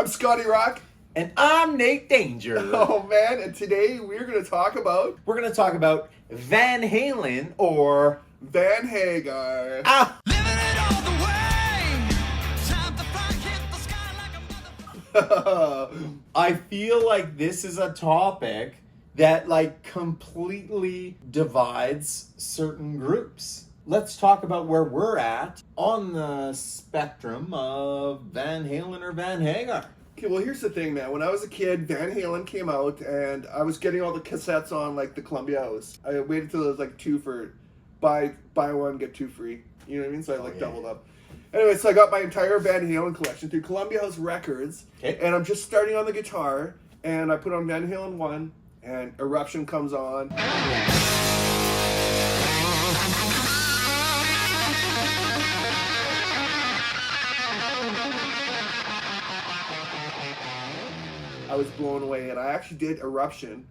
I'm Scotty Rock. And I'm Nate Danger. Oh man, and today we're going to talk about... We're going to talk about Van Halen or... Van Hagar. Living it all the way. Time to fly, hit the sky like a motherfucker. I feel like this is a topic that like completely divides certain groups. Let's talk about where we're at on the spectrum of Van Halen or Van Hagar. Okay, well here's the thing, man. When I was a kid, Van Halen came out, and I was getting all the cassettes on like the Columbia House. I waited till it was like two for buy one get two free. You know what I mean? So I doubled up. Anyway, so I got my entire Van Halen collection through Columbia House Records, and I'm just starting on the guitar, and I put on Van Halen 1, and Eruption comes on. I was blown away, and I actually did Eruption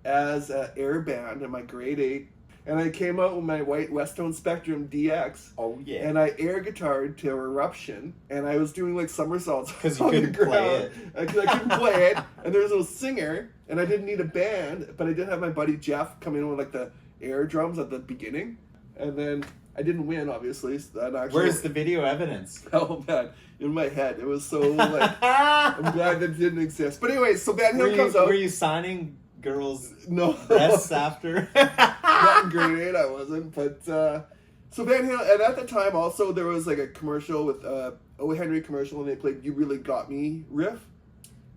as an air band in my grade 8, and I came out with my white Westone Spectrum DX. Oh yeah. And I air guitared to Eruption, and I was doing like somersaults because you couldn't play it. I couldn't play it, and there was no singer, and I didn't need a band, but I did have my buddy Jeff come in with like the air drums at the beginning, and then I didn't win, obviously. So that actually, where's the video evidence? Oh man, in my head, it was so like I'm glad that didn't exist. But anyway, so Van Halen comes out. Were you signing girls' No breasts after? Not in grade 8, I wasn't. But so Van Halen, and at the time also there was like a commercial with O. Henry commercial, and they played "You Really Got Me" riff,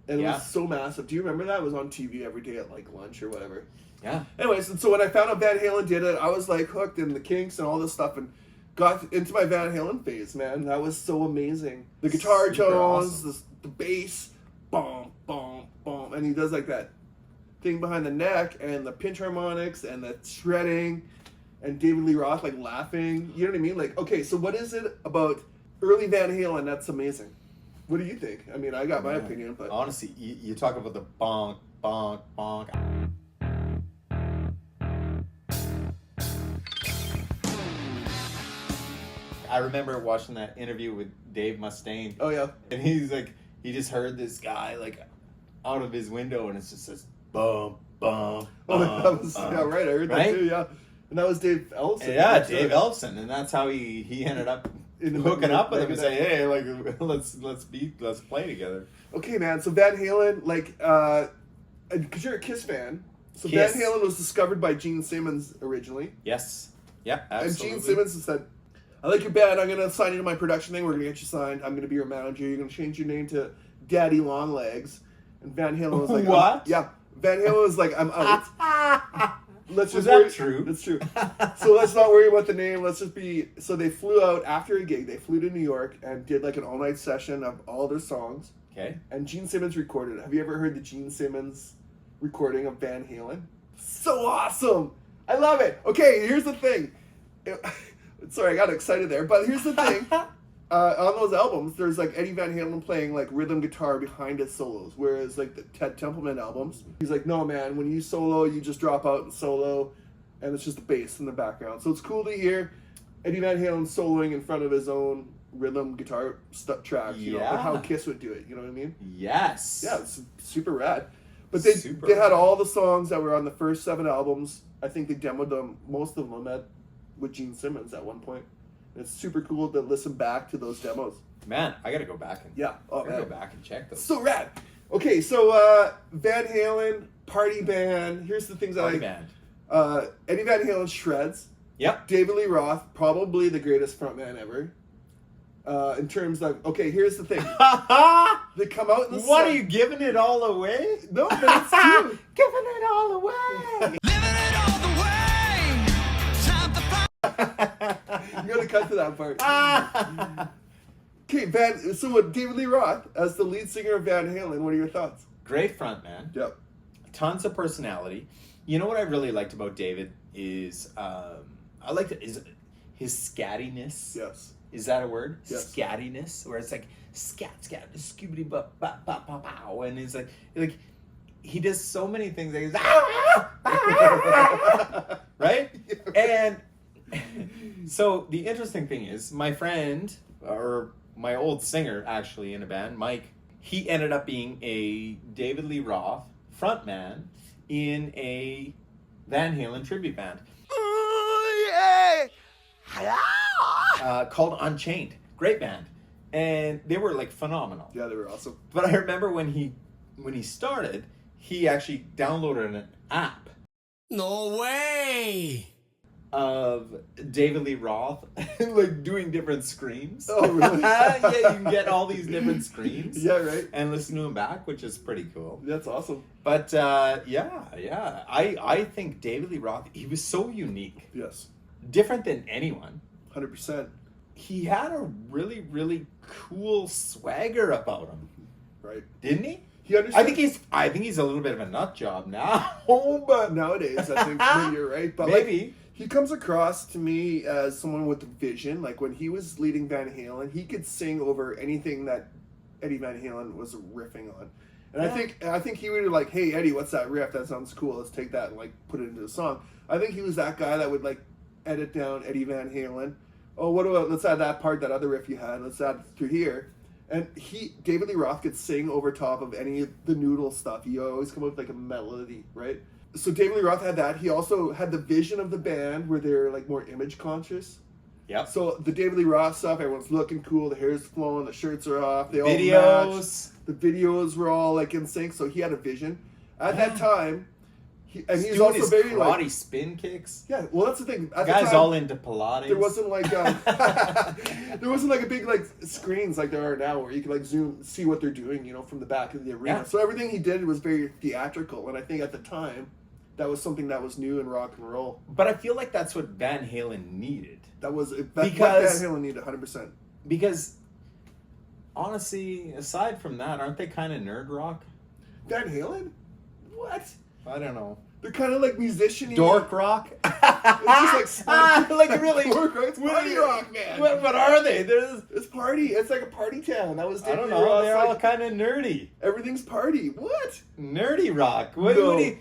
and it was so massive. Do you remember that? It was on TV every day at like lunch or whatever. Yeah. Anyways, and so when I found out Van Halen did it, I was like hooked in the Kinks and all this stuff, and got into my Van Halen phase, man. That was so amazing. The guitar tones, awesome. the bass, boom, boom, boom, and he does like that thing behind the neck, and the pinch harmonics, and the shredding, and David Lee Roth like laughing. You know what I mean? Like, okay, so what is it about early Van Halen that's amazing? What do you think? I mean, I got my opinion, but honestly, you talk about the bonk, bonk, bonk. I remember watching that interview with Dave Mustaine. Oh yeah. And he's like, he just heard this guy like out of his window, and it's just this bum, bum, Oh, bum, that was bum. yeah, right. I heard that too. Yeah, and that was Dave Ellefson. Yeah, Dave Ellefson, and that's how he ended up hooking up with him and saying, "Hey, like let's play together." Okay, man. So Van Halen, like, because you're a Kiss fan, so Kiss. Van Halen was discovered by Gene Simmons originally. Yes. Yeah. Absolutely. And Gene Simmons said, "I like your band. I'm gonna sign you to my production thing. We're gonna get you signed. I'm gonna be your manager. You're gonna change your name to Daddy Longlegs." And Van Halen was like, "What?" Yeah. Van Halen was like, "I'm out." Was that true? That's true. So let's not worry about the name. Let's just be. So they flew out after a gig. They flew to New York and did like an all-night session of all their songs. Okay. And Gene Simmons recorded it. Have you ever heard the Gene Simmons recording of Van Halen? So awesome! I love it. Okay, here's the thing. Sorry, I got excited there. But here's the thing. On those albums, there's like Eddie Van Halen playing like rhythm guitar behind his solos. Whereas like the Ted Templeman albums, he's like, no man, when you solo, you just drop out and solo, and it's just the bass in the background. So it's cool to hear Eddie Van Halen soloing in front of his own rhythm guitar tracks. You know, like how Kiss would do it. You know what I mean? Yes. Yeah, it's super rad. But they had all the songs that were on the first 7 albums. I think they demoed them, most of them, with Gene Simmons at one point. It's super cool to listen back to those demos. Man, I gotta go back and go back and check those. So rad. Okay, so Van Halen, party band. Here's the things Party I band. Eddie Van Halen shreds. Yep. David Lee Roth, probably the greatest frontman ever. In terms of, okay, here's the thing. They come out in the What, are you giving it all away? No, but it's true. Giving it all away. Living it all the way. Time to fly. You gotta cut to that part. Okay, so with David Lee Roth as the lead singer of Van Halen, what are your thoughts? Great front man. Yep. Tons of personality. You know what I really liked about David is I liked his scattiness. Yes. Is that a word? Yes. Scattiness, where it's like scat, scoobity bop, bop, bop, bop, pow, and it's like he does so many things. Like, right? And so the interesting thing is, my friend, or my old singer actually in a band, Mike, he ended up being a David Lee Roth frontman in a Van Halen tribute band called Unchained. Great band. And they were like phenomenal. Yeah, they were awesome. But I remember when he started, he actually downloaded an app No way! of David Lee Roth like doing different screams. Oh, really? Yeah, you can get all these different screams. Yeah, right. And listen to them back, which is pretty cool. That's awesome. But yeah. I think David Lee Roth, he was so unique. Yes. Different than anyone. 100%. He had a really, really cool swagger about him. Right. Didn't he? He understood. I think he's a little bit of a nut job now. But Nowadays, I think maybe you're right. But maybe. like, he comes across to me as someone with a vision. Like when he was leading Van Halen, he could sing over anything that Eddie Van Halen was riffing on. And Yeah. I think he would be like, "Hey Eddie, what's that riff? That sounds cool. Let's take that and like put it into the song." I think he was that guy that would like edit down Eddie Van Halen. Oh, what about, let's add that part, that other riff you had. Let's add it to here. And David Lee Roth could sing over top of any of the noodle stuff. He always come up with like a melody, right? So David Lee Roth had that. He also had the vision of the band where they're like more image conscious. Yep. So the David Lee Roth stuff, everyone's looking cool. The hair's flowing, the shirts are off. They all Videos. match. The videos were all like in sync. So he had a vision at that time. He's Doing also his very karate like, spin kicks. yeah. Well, that's the thing. At the Guys time, all into Pilates. there wasn't like there wasn't like a big like screens like there are now where you can like see what they're doing, you know, from the back of the arena. Yeah. So everything he did was very theatrical, and I think at the time that was something that was new in rock and roll. But I feel like that's what Van Halen needed. That was what Because- Van Halen needed 100%. Because honestly, aside from that, aren't they kind of nerd rock? Van Halen? What? I don't know. They're kind of like musician-y. Dork rock? It's just like like really? dork rock. It's what party are you- rock, man. What are they? There's, It's party. It's like a party town. That was I don't David know. Roth's, They're all like, kind of nerdy. everything's party. What? Nerdy rock. What, No. what do you,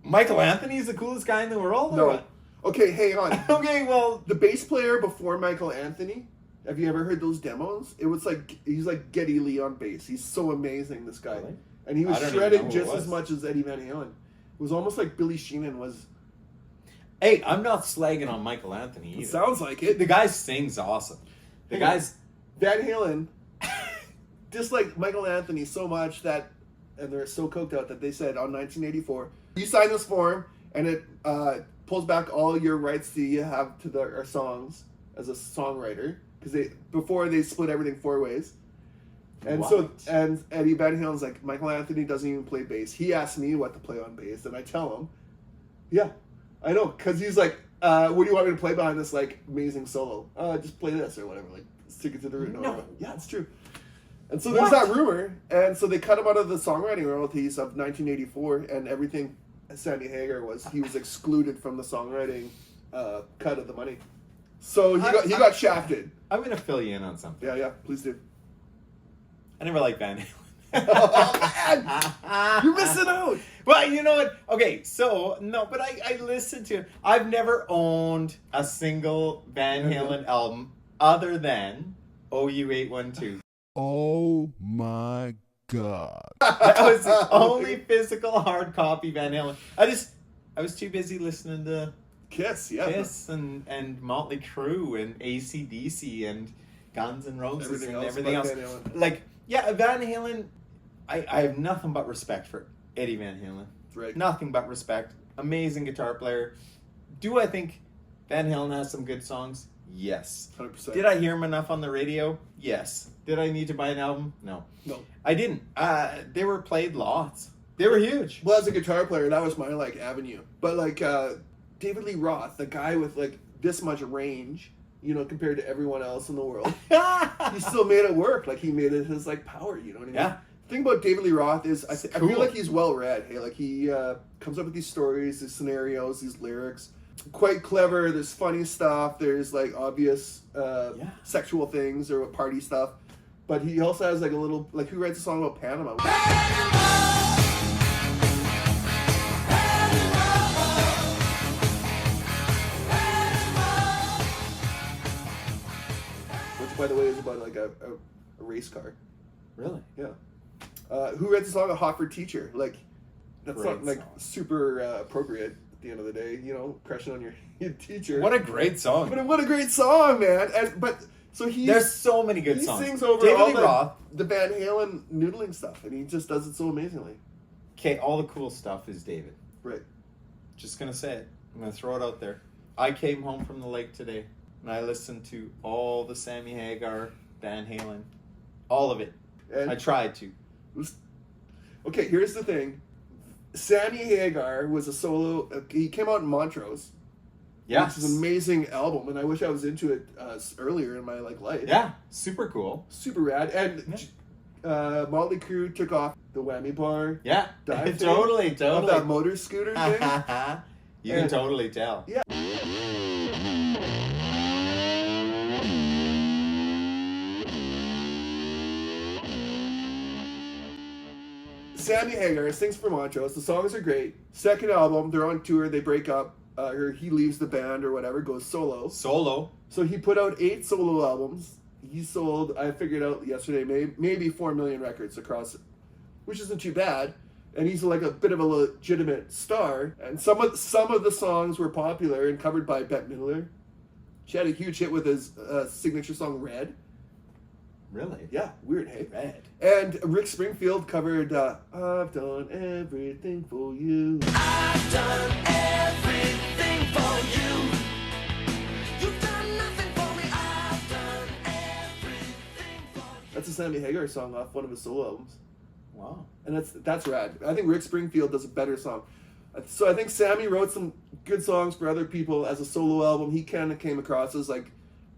Michael Anthony's the coolest guy in the world? Or No. what? Okay, hang on. Okay, well, The bass player before Michael Anthony, have you ever heard those demos? It was like, he's like Geddy Lee on bass. He's so amazing, this guy. Really? And he was I don't even shredding know who it just as was. much as Eddie Van Halen. It was almost like Billy Sheehan was. hey, I'm not slagging on Michael Anthony It either. sounds like it. The guy sings awesome. The guy's Van Halen disliked Michael Anthony so much that, and they're so coked out that they said on 1984, you sign this form and it pulls back all your rights that you have to our songs as a songwriter, because before they split everything 4 ways. And so, What? and Eddie Van Halen's like, Michael Anthony doesn't even play bass. He asked me what to play on bass, and I tell him, yeah, I know, because he's like, what do you want me to play behind this like amazing solo? Just play this or whatever, like stick it to the root. No. Yeah, it's true. And so there's What? that rumor, and so they cut him out of the songwriting royalties of 1984, and everything Sammy Hagar he was excluded from the songwriting cut of the money. So he got shafted. I'm going to fill you in on something. Yeah, please do. I never liked Van Halen. Oh, man! You're missing out. Well, you know what? Okay, so, no, but I listened to it. I've never owned a single Van Halen album other than OU812. Oh my God. That was the only physical hard copy Van Halen. I was too busy listening to Kiss, yeah. Kiss and Motley Crue and AC/DC and Guns N' Roses Everything and else everything about else. Van Halen. Like, yeah, Van Halen, I have nothing but respect for Eddie Van Halen. Right. Nothing but respect. Amazing guitar player. Do I think Van Halen has some good songs? Yes. 100%. Did I hear him enough on the radio? Yes. Did I need to buy an album? No. No. I didn't. They were played lots. They were huge. Well, as a guitar player, that was my like avenue. But like David Lee Roth, the guy with like this much range, you know, compared to everyone else in the world, he still made it work. Like he made it his like power. You know what I mean? Yeah. The thing about David Lee Roth is I Cool. feel like he's well read. Hey, like he comes up with these stories, these scenarios, these lyrics. Quite clever. There's funny stuff. There's like obvious sexual things or party stuff. But he also has like a little, like, who writes a song about Panama? Which, by the way, is about like a race car. Really? Yeah. Who writes the song "A Hot for Teacher"? Like, that's Great not like song. super appropriate at the end of the day. You know, crushing on your teacher. What a great song. But what a great song, man! So There's so many good he songs. sings over David all Lee Roth. the Van Halen noodling stuff, and he just does it so amazingly. Okay, all the cool stuff is David. Right. Just gonna say it. I'm gonna throw it out there. I came home from the lake today, and I listened to all the Sammy Hagar, Van Halen, all of it. And I tried to. okay, here's the thing. Sammy Hagar was a solo. He came out in Montrose. Yes. Which is an amazing album, and I wish I was into it earlier in my life. Yeah, super cool. Super rad. And Motley Crue took off the whammy bar. Yeah, Dive thing totally, Of totally. that motor scooter thing. You can And- totally tell. Yeah. Sammy Hagar sings for Montrose. The songs are great. Second album, they're on tour. They break up. Or he leaves the band or whatever, goes solo. Solo. So he put out 8 solo albums. He sold, I figured out yesterday, maybe 4 million records across, which isn't too bad. And he's like a bit of a legitimate star. And some of the songs were popular and covered by Bette Midler. She had a huge hit with his signature song "Red." Really? Yeah, weird, hey. Red. And Rick Springfield covered "I've Done Everything for You." I've done everything for you. You've done nothing for me. I've done everything for you. That's a Sammy Hagar song off one of his solo albums. Wow. And that's rad. I think Rick Springfield does a better song. So I think Sammy wrote some good songs for other people as a solo album. He kind of came across as like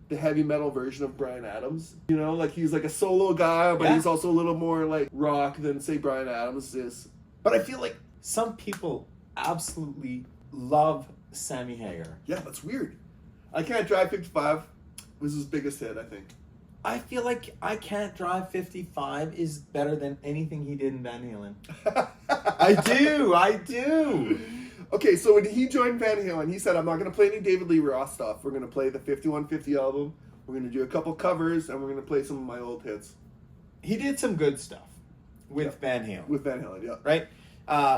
the heavy metal version of Bryan Adams. You know, like he's like a solo guy, but Yeah. he's also a little more like rock than say Bryan Adams is. But I feel like some people absolutely love Sammy Hagar. Yeah, that's weird. I Can't Drive 55 was his biggest hit, I think. I feel like I Can't Drive 55 is better than anything he did in Van Halen. I do. Okay, so when he joined Van Halen, he said, "I'm not going to play any David Lee Roth stuff. We're going to play the 5150 album. We're going to do a couple covers, and we're going to play some of my old hits." He did some good stuff with Yeah. Van Halen, With Van Halen, yeah. right?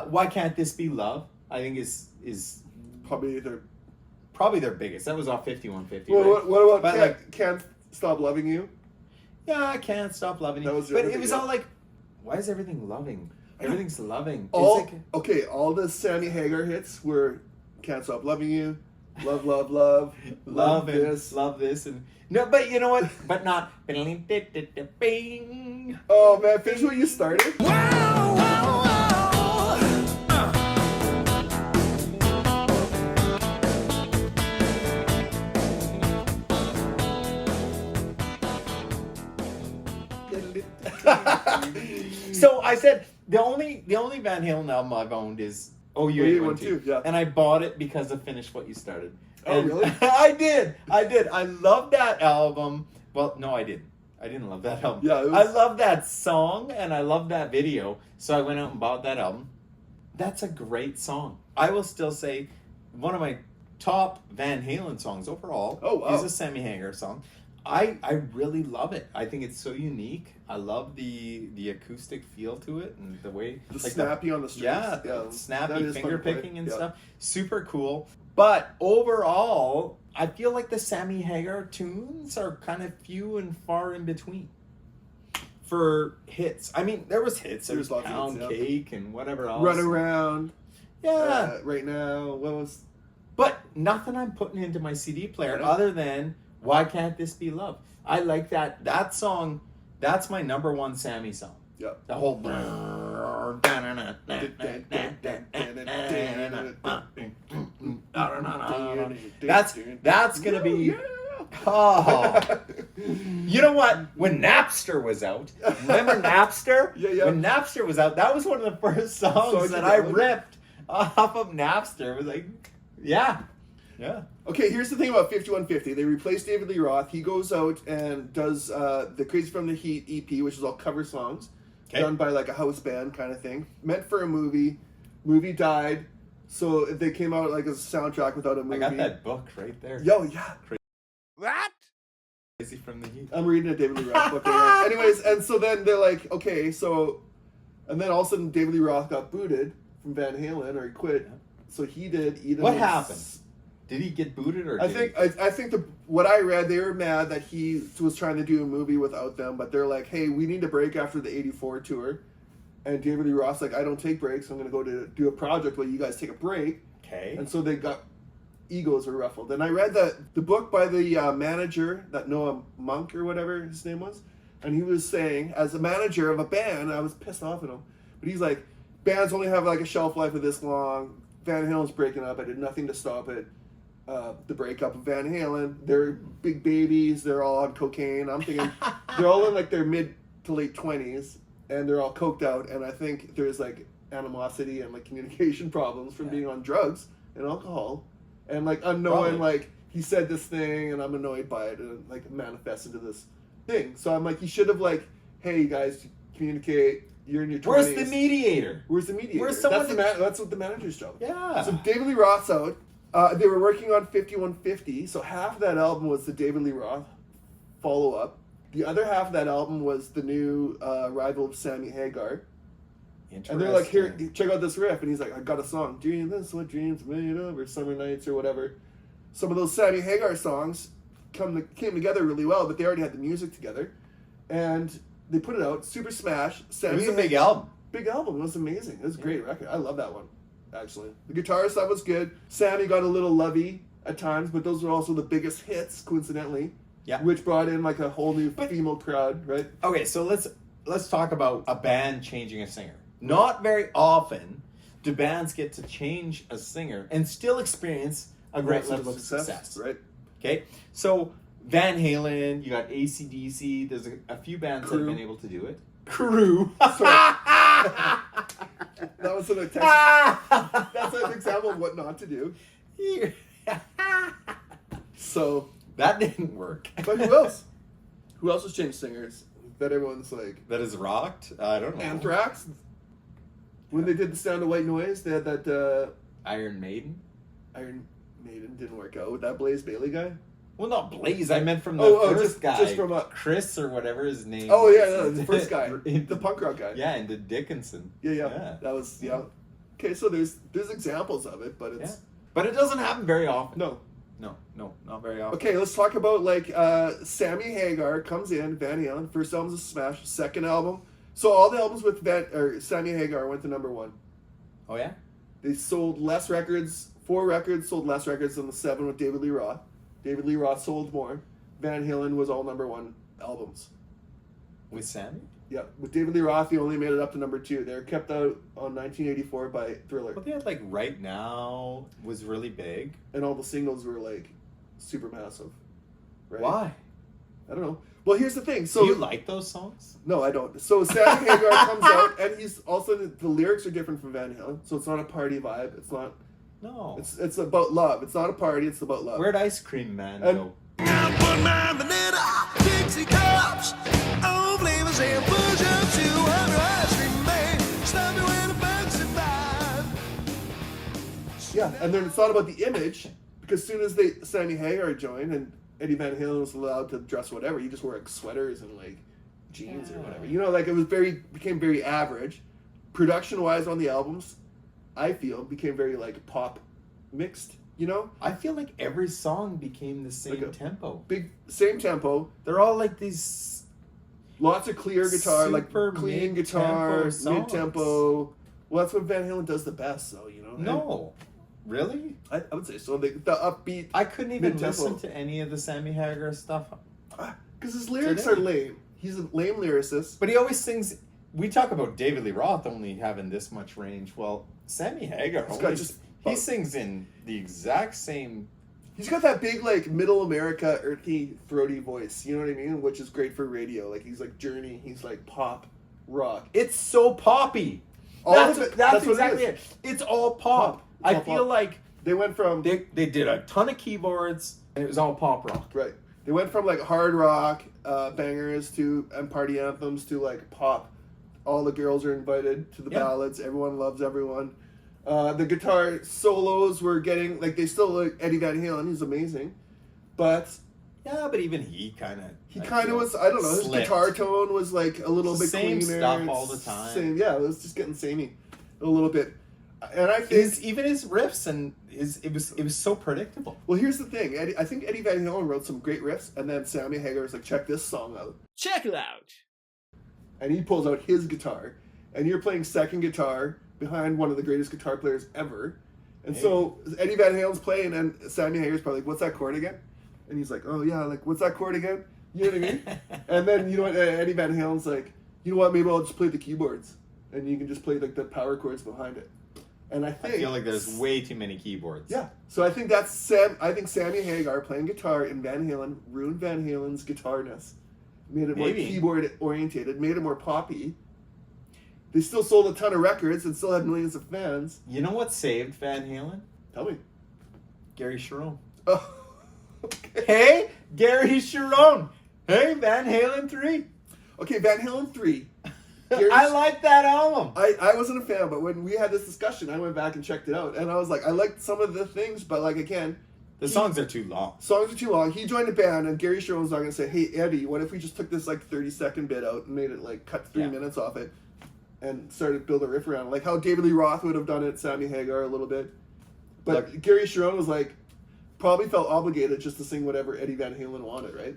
Why Can't This Be Love? I think is Probably their... probably their biggest. That was off 5150. Well, right? what about But, Can't Stop Loving You? Yeah, I can't stop loving you. That was the But other it was thing, all like, why is everything loving? Everything's loving. All, It's like, okay, all the Sammy Hagar hits were Can't Stop Loving You, Love, Love, Love, love This. love this, and no, but you know what? But not. Oh, man, finish what you started. So I said the only Van Halen album I've owned is You Ain't One Too, yeah. and I bought it because of Finish What You Started. Oh, And really? I did. I love that album. Well, no, I didn't. I didn't love that album. Yeah, it I was- love that song and I love that video. So I went out and bought that album. That's a great song. I will still say one of my top Van Halen songs overall Oh, wow. is a Sammy Hagar song. I really love it. I think it's so unique. I love the acoustic feel to it and the way The like snappy on the strings. yeah, that snappy is fun finger to play. picking and Yeah. stuff. Super cool. But overall, I feel like the Sammy Hagar tunes are kind of few and far in between for hits. I mean, there was hits. There was There's lots of Pound hits, yeah. Cake and whatever else. Run Around. Yeah. Right Now. What was... But nothing I'm putting into my CD player I know. other than Why Can't This Be Love? I like that song. That's my number one Sammy song. Yeah. The whole. That's gonna be. Yeah. Oh, you know what? When Napster was out, remember Napster? Yeah, yeah. When Napster was out, that was one of the first songs Songs that you I downloaded? ripped off of Napster. It was like, yeah. Okay, here's the thing about 5150. They replaced David Lee Roth. He goes out and does the Crazy from the Heat EP, which is all cover songs, Okay. done by like a house band kind of thing. Meant for a movie. Movie died, so they came out like as a soundtrack without a movie. I got that book right there. Yo, yeah. What? Crazy from the Heat. I'm reading a David Lee Roth book right now. Anyways, and so then they're like, okay, so And then all of a sudden, David Lee Roth got booted from Van Halen, or he quit. So he did Eden. What happened? Did he get booted or? I think what I read, they were mad that he was trying to do a movie without them, but they're like, hey, we need a break after the '84 tour, and David Lee Roth's like, I don't take breaks. I'm going to go to do a project while you guys take a break. Okay. And so they got egos were ruffled. And I read the book by the manager, that Noah Monk or whatever his name was, and he was saying, as a manager of a band, I was pissed off at him, but he's like, bands only have like a shelf life of this long. Van Halen's breaking up. I did nothing to stop it. The breakup of Van Halen. They're big babies. They're all on cocaine. I'm thinking they're all in like their mid to late 20s, and they're all coked out. And I think there's like animosity and like communication problems from being on drugs and alcohol, and like unknowing like he said this thing, and I'm annoyed by it, and it, like manifests into this thing. So I'm like, he should have like, hey, you guys communicate. You're in your 20s. Where's the mediator? Where's the mediator? Where's someone That's what the manager's job. Yeah. So David Lee Roth's out. They were working on 5150, so half of that album was the David Lee Roth follow-up. The other half of that album was the new rival of Sammy Hagar. And they're like, here, check out this riff. And he's like, I got a song. Dream, this is what dreams made of, or Summer Nights, or whatever. Some of those Sammy Hagar songs came together really well, but they already had the music together. And they put it out, super smash. It was a big album. Big album. It was amazing. It was a great record. I love that one, actually. The guitar stuff was good. Sammy got a little lovey at times, but those were also the biggest hits, coincidentally. Yeah. Which brought in like a whole new female crowd, right? Okay, so let's talk about a band changing a singer. Not very often do bands get to change a singer and still experience a great level of success. Right. Okay, so Van Halen, you got AC/DC. There's a few bands that have been able to do it. Crew. That was an that's an example of what not to do. So that didn't work. But who else? Who else has changed singers that everyone's like? That is rocked? I don't know. Anthrax. When they did the Sound of White Noise, they had that Iron Maiden. Iron Maiden didn't work out with that Blaze Bailey guy. Well, not Blaze. I meant from the first guy. Just from Chris or whatever his name. Oh yeah, the first guy, the punk rock guy. Yeah, into Dickinson. Yeah. That was Okay, so there's examples of it, but it's but it doesn't happen very often. No, not very often. Okay, let's talk about like Sammy Hagar comes in, Van Halen. First album's a smash. Second album. So all the albums with Sammy Hagar went to #1. Oh yeah? They sold less records. 4 records sold less records than the 7 with David Lee Roth. David Lee Roth sold more. Van Halen was all #1 albums. With Sammy? Yeah, with David Lee Roth, he only made it up to #2. They were kept out on 1984 by Thriller. But they had like Right Now was really big. And all the singles were like super massive. Right? Why? I don't know. Well, here's the thing. So do you like those songs? No, I don't. So Sammy Hagar comes out, and he's also the lyrics are different from Van Halen. So it's not a party vibe. It's not. No. It's about love. It's not a party. It's about love. Where'd Ice Cream Man And- go? Now put my banana Dixie cups on flavors and push up to under ice cream man. Stop me when the bugs survive. Yeah, and then it's not about the image, because as soon as Sammy Hagar joined and Eddie Van Halen was allowed to dress whatever, he just wore like sweaters and like jeans or whatever. You know, like it was became very average. Production wise on the albums, I feel became very like pop mixed. You know, I feel like every song became the same Like a- tempo. big same tempo, They're all like these. lots of clear guitar, like Super clean mid-tempo guitar, songs. mid tempo. Well, that's what Van Halen does the best, though. You know. No. Really? I would say so. The upbeat, I couldn't even Mid-tempo. listen to any of the Sammy Hagar stuff. because his lyrics Today. are lame. He's a lame lyricist. But he always sings. We talk about David Lee Roth only having this much range. Well, Sammy Hagar, He's got only, just- he sings in the exact same. He's got that big, like, middle America, earthy, throaty voice. You know what I mean? Which is great for radio. Like, he's like Journey. He's like pop, rock. It's so poppy. All That's of it- that's that's what it exactly is. it. It's all pop. It's I all feel pop. like They went from they did a ton of keyboards and it was all pop rock. right. They went from like hard rock bangers and party anthems to like pop. All the girls are invited to the Yeah. ballads. Everyone loves everyone. The guitar solos were getting like they still like Eddie Van Halen. He's amazing, but Yeah, but even he kind of... He kind of was, I don't know, his guitar tone was like a little bit Same cleaner. stuff all the time. Yeah, it was just getting samey a little bit. And I think... Even his riffs, and it was so predictable. Well, here's the thing. I think Eddie Van Halen wrote some great riffs, and then Sammy Hagar was like, check this song out. Check it out. And he pulls out his guitar, and you're playing second guitar behind one of the greatest guitar players ever. And so Eddie Van Halen's playing, and Sammy Hagar's probably like, what's that chord again? And he's like, oh yeah, like, what's that chord again? You know what I mean? And then, you know what, Eddie Van Halen's like, you know what, maybe I'll just play the keyboards. And you can just play like the power chords behind it. And I feel like there's way too many keyboards. Yeah. So I think I think Sammy Hagar playing guitar in Van Halen ruined Van Halen's guitarness. Made it more keyboard orientated, made it more poppy. They still sold a ton of records and still had millions of fans. You know what saved Van Halen? Tell me. Gary Cherone. Oh, okay. Hey, Gary Cherone. Hey, Van Halen 3. Okay, Van Halen 3. I like that album. I wasn't a fan, but when we had this discussion, I went back and checked it out. And I was like, I liked some of the things, but like, again... The songs are too long. Songs are too long. He joined a band, and Gary Cherone's not going to say, hey, Eddie, what if we just took this like 30-second bit out and made it like cut 3 minutes off it and started to build a riff around it? Like how David Lee Roth would have done it, Sammy Hagar a little bit. But Gary Cherone was like, probably felt obligated just to sing whatever Eddie Van Halen wanted, right?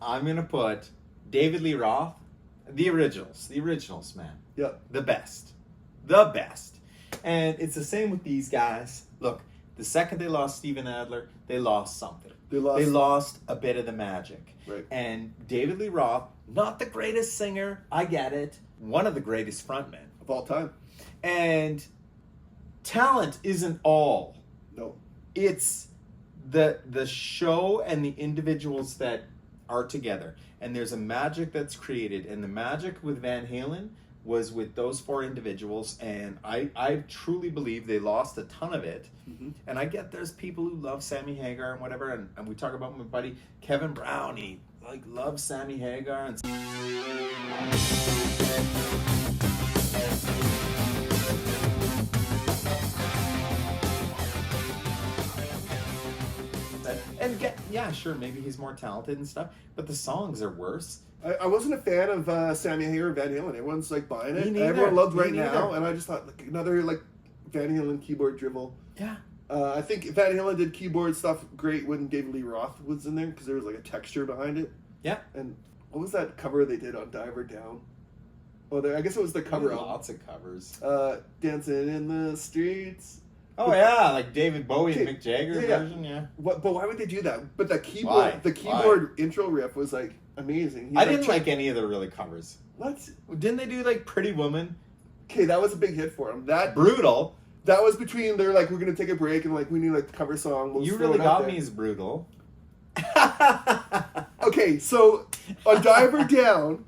I'm going to put David Lee Roth, the originals, man. Yep. The best. And it's the same with these guys. Look, the second they lost Steven Adler, they lost something. They lost a bit of the magic. Right. And David Lee Roth, not the greatest singer, I get it. One of the greatest frontmen. Of all time. And talent isn't all. No. It's the show and the individuals that are together. And there's a magic that's created. And the magic with Van Halen was with those 4 individuals, and I truly believe they lost a ton of it. Mm-hmm. And I get there's people who love Sammy Hagar and whatever, and we talk about my buddy Kevin Brown, he like loves Sammy Hagar and sure, maybe he's more talented and stuff, but the songs are worse. I wasn't a fan of Sammy Hagar or Van Halen. Everyone's like buying it. Me neither. Everyone loved Me Right neither. Now, and I just thought like another like Van Halen keyboard dribble. Yeah. I think Van Halen did keyboard stuff great when David Lee Roth was in there because there was like a texture behind it. Yeah. And what was that cover they did on Diver Down? Oh, I guess it was the cover album. Lots of covers. Dancing in the Streets. Oh yeah, like David Bowie and Okay, Mick Jagger yeah. version, yeah. But why would they do that? But the Why? keyboard intro riff was like amazing. I didn't like any of the really covers. What? Didn't they do like Pretty Woman? Okay, that was a big hit for them. Brutal. That was between they're like, we're gonna take a break and like we need like a cover song. We'll You just throw really it out got there. me as brutal. Okay, so on Diver Down,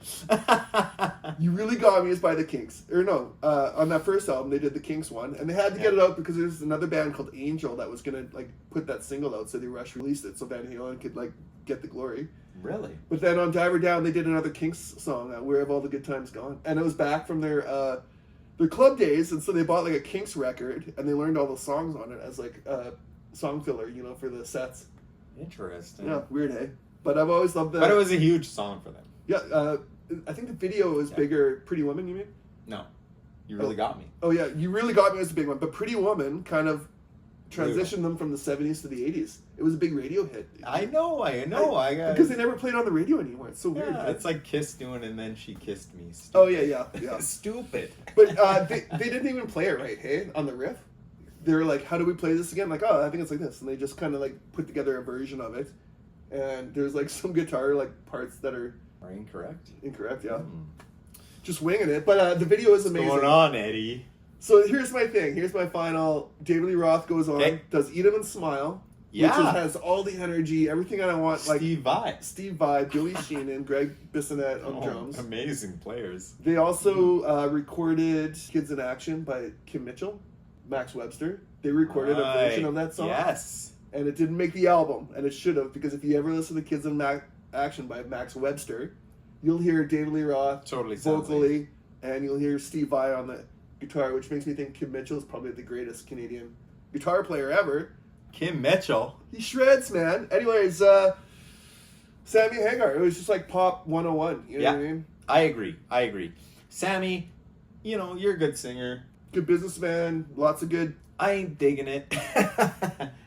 You Really Got Me is by the Kinks. Or no, on that first album they did the Kinks one, and they had to get it out because there's another band called Angel that was gonna like put that single out, so they released it so Van Halen could like get the glory. Really? But then on Diver Down they did another Kinks song, Where Have All the Good Times Gone, and it was back from their club days, and so they bought like a Kinks record and they learned all the songs on it as like song filler, you know, for the sets. Interesting. Yeah, weird, hey? But I've always loved that. But it was a huge song for them. Yeah, I think the video was bigger. Pretty Woman, you mean? No. You Really Got Me. Oh yeah, You Really Got Me was a big one. But Pretty Woman kind of transitioned them from the 70s to the 80s. It was a big radio hit. I know. Because they never played on the radio anymore. It's so weird. Yeah, right? it's like Kiss doing And Then She Kissed Me. Stupid. Oh yeah. Stupid. But they didn't even play it right, hey, on the riff. They were like, how do we play this again? Like, oh, I think it's like this. And they just kind of like put together a version of it. And there's like some guitar like parts that are incorrect, yeah. Just winging it. But the video is amazing. What's going on, Eddie? So here's my thing. Here's my final. David Lee Roth goes on, Okay. does Eat 'Em and Smile. Yeah. Which has all the energy, everything I want. Like Steve Vai, Billy Sheenan, Greg Bissonette on drums. Amazing players. They also recorded Kids in Action by Kim Mitchell, Max Webster. They recorded a version of that song. Yes. And it didn't make the album, and it should have, because if you ever listen to Kids in Action by Max Webster, you'll hear David Lee Roth Totally sounds vocally, and you'll hear Steve Vai on the guitar, which makes me think Kim Mitchell is probably the greatest Canadian guitar player ever. Kim Mitchell. He shreds, man. Anyways, Sammy Hagar. It was just like pop 101. You know Yeah. what I mean? I agree. Sammy, you know, you're a good singer. Good businessman. Lots of good. I ain't digging it.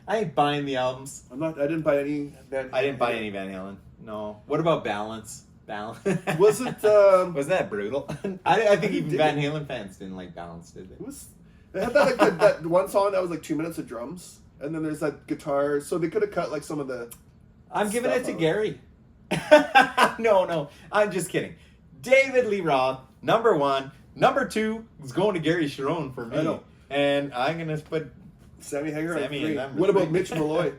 I ain't buying the albums. I didn't buy any. I didn't buy any Van Halen. No. What about Balance? Balance. Was it? Was that brutal? I think even dig Van it. Halen fans didn't like Balance, did they? It was. They had that like that one song that was like 2 minutes of drums, and then there's that guitar. So they could have cut like some of the. I'm giving it to out. Gary. No, I'm just kidding. David Lee Roth, number 1. Number 2 is going to Gary Cherone for I me. know. And I'm going to put Sammy Hagar. Sammy Sammy in number what about 3. Mitch Malloy?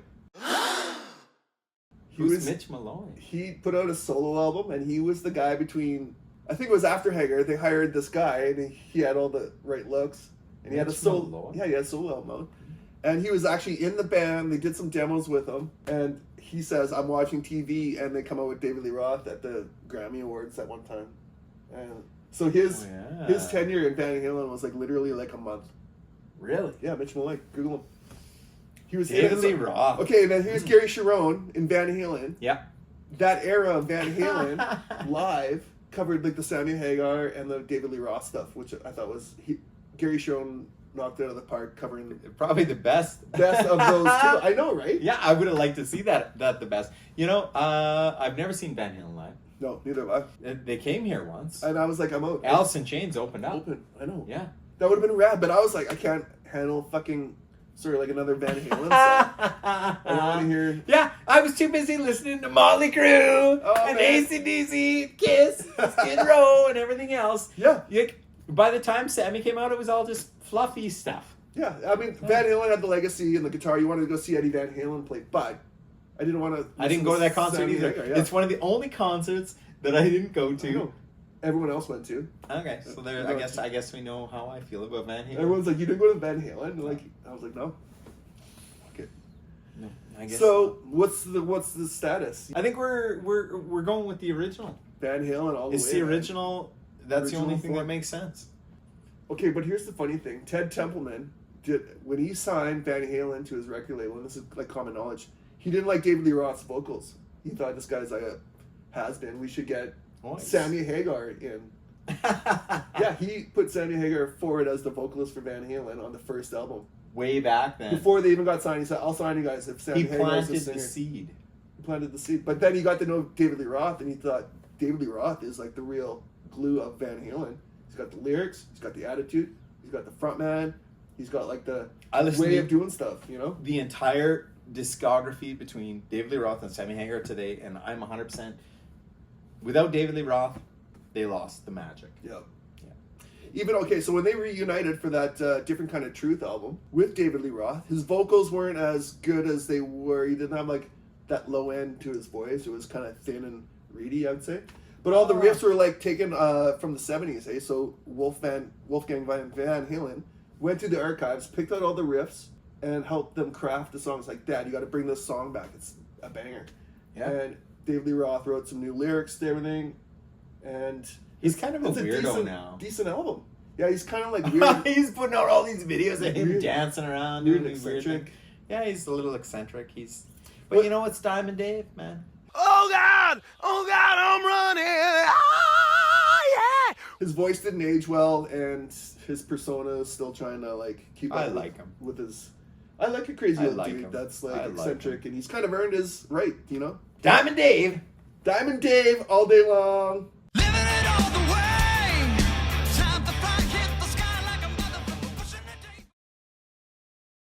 Who's Mitch Malloy? He put out a solo album, and he was the guy between. I think it was after Hagar. They hired this guy, and he had all the right looks, and he had a Mitch solo. Malloy? Yeah, he had a solo album, and he was actually in the band. They did some demos with him, and he says, "I'm watching TV," and they come out with David Lee Roth at the Grammy Awards at one time, and so his Oh, yeah. his tenure in Van Halen was like literally like a month. Really? Yeah, Mitch Malloy, Google him. He was David in it. Lee Roth. Okay, then here's Gary Cherone in Van Halen. Yeah. That era of Van Halen live covered like the Sammy Hagar and the David Lee Roth stuff, which I thought was Gary Cherone knocked it out of the park covering the Probably the best. best of those two. I know, right? Yeah, I would have liked to see that the best. You know, I've never seen Van Halen live. No, neither have I. They came here once. And I was like, I'm out. Alice in Chains opened up. Open. I know. Yeah. That would have been rad, but I was like, I can't handle fucking like another Van Halen song. I don't want to hear. Yeah, I was too busy listening to Motley Crue and man. AC/DC, Kiss, Skid Row, and everything else. Yeah. By the time Sammy came out, it was all just fluffy stuff. Yeah, I mean, Van Halen had the legacy and the guitar. You wanted to go see Eddie Van Halen play, but I didn't want to. I didn't go to that concert Sammy either. Hagar, yeah. It's one of the only concerts that I didn't go I to. know. Everyone else went to. Okay, so there. I guess we know how I feel about Van Halen. Everyone's like, you didn't go to Van Halen? Like, I was like, no. Okay. No, I guess. So what's the status? I think we're going with the original. Van Halen all the way. It's the man. original. That's the only Original thing form. that makes sense. Okay, but here's the funny thing. Ted Templeman did when he signed Van Halen to his record label, and this is like common knowledge. He didn't like David Lee Roth's vocals. He thought this guy's like a has-been. We should get Voice. Sammy Hagar in. Yeah, he put Sammy Hagar forward as the vocalist for Van Halen on the first album. Way back then. Before they even got signed, he said, I'll sign you guys if Sammy He Hagar is planted the the singer. seed. He planted the seed. But then he got to know David Lee Roth, and he thought David Lee Roth is like the real glue of Van Halen. He's got the lyrics, he's got the attitude, he's got the front man, he's got like the I listened way to of doing stuff, you know? the entire discography between David Lee Roth and Sammy Hagar today, and I'm 100%. Without David Lee Roth, they lost the magic. Yeah. Yeah. Even, okay, so when they reunited for that Different Kind of Truth album with David Lee Roth, his vocals weren't as good as they were. He didn't have like that low end to his voice. It was kind of thin and reedy, I would say. But all the riffs were like taken from the 70s, eh? So Wolfgang Van Halen went to the archives, picked out all the riffs, and helped them craft the songs. Like, Dad, you got to bring this song back. It's a banger. Yeah. And David Lee Roth wrote some new lyrics to everything, and He's kind of a it's weirdo now. Decent album. Yeah, he's kind of like weird. He's putting out all these videos of him Weird. dancing around, Weird doing weird eccentric. things. Yeah, he's a little eccentric. But you know what's Diamond Dave, man? Oh God, I'm running. Ah, yeah. His voice didn't age well, and his persona is still trying to like keep up I with- like him. with his. I like a crazy I old like dude him. that's I like like eccentric, and he's kind of earned his right, you know. Diamond Dave. Diamond Dave all day long. Living it all the